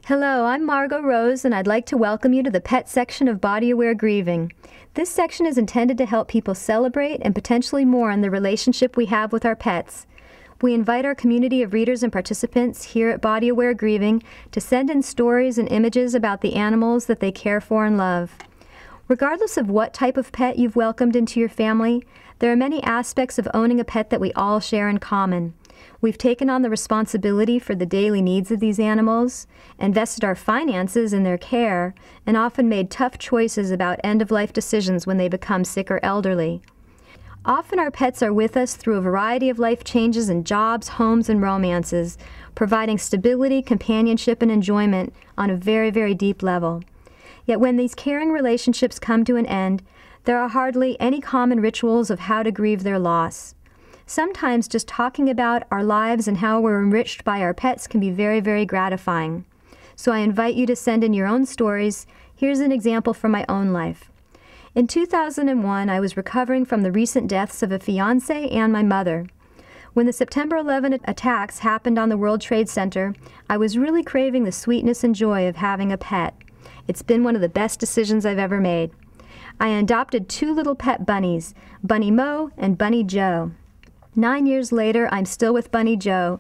Hello, I'm Margot Rose, and I'd like to welcome you to the pet section of Body Aware Grieving. This section is intended to help people celebrate and potentially mourn the relationship we have with our pets. We invite our community of readers and participants here at Body Aware Grieving to send in stories and images about the animals that they care for and love. Regardless of what type of pet you've welcomed into your family, there are many aspects of owning a pet that we all share in common. We've taken on the responsibility for the daily needs of these animals, invested our finances in their care, and often made tough choices about end-of-life decisions when they become sick or elderly. Often our pets are with us through a variety of life changes in jobs, homes, and romances, providing stability, companionship, and enjoyment on a very, very deep level. Yet when these caring relationships come to an end, there are hardly any common rituals of how to grieve their loss. Sometimes just talking about our lives and how we're enriched by our pets can be very, very gratifying. So I invite you to send in your own stories. Here's an example from my own life. In 2001, I was recovering from the recent deaths of a fiancé and my mother. When the September 11 attacks happened on the World Trade Center, I was really craving the sweetness and joy of having a pet. It's been one of the best decisions I've ever made. I adopted two little pet bunnies, Bunny Mo and Bunny Joe. 9 years later, I'm still with Bunny Joe,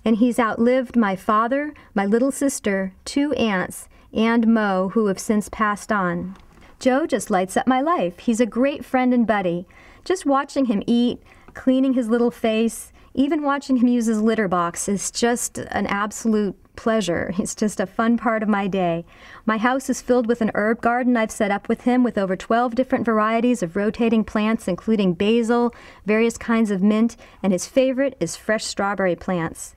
and he's outlived my father, my little sister, two aunts, and Mo, who have since passed on. Joe just lights up my life. He's a great friend and buddy. Just watching him eat, cleaning his little face, even watching him use his litter box is just an absolute pleasure. It's just a fun part of my day. My house is filled with an herb garden I've set up with him with over 12 different varieties of rotating plants, including basil, various kinds of mint, and his favorite is fresh strawberry plants.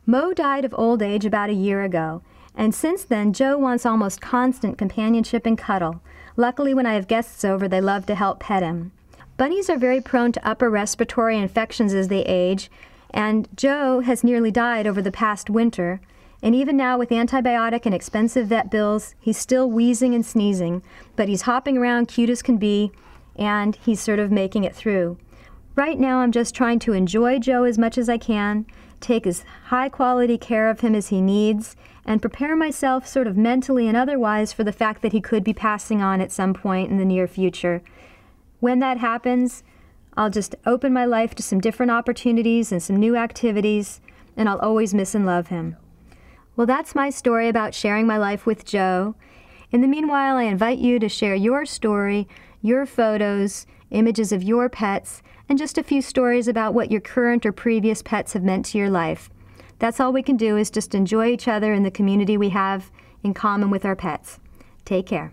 Mo died of old age about a year ago, and since then Joe wants almost constant companionship and cuddle. Luckily, when I have guests over, they love to help pet him. Bunnies are very prone to upper respiratory infections as they age, and Joe has nearly died over the past winter. And even now, with antibiotic and expensive vet bills, he's still wheezing and sneezing, but he's hopping around cute as can be, and he's sort of making it through. Right now, I'm just trying to enjoy Joe as much as I can, take as high-quality care of him as he needs, and prepare myself sort of mentally and otherwise for the fact that he could be passing on at some point in the near future. When that happens, I'll just open my life to some different opportunities and some new activities, and I'll always miss and love him. Well, that's my story about sharing my life with Joe. In the meanwhile, I invite you to share your story, your photos, images of your pets, and just a few stories about what your current or previous pets have meant to your life. That's all we can do is just enjoy each other and the community we have in common with our pets. Take care.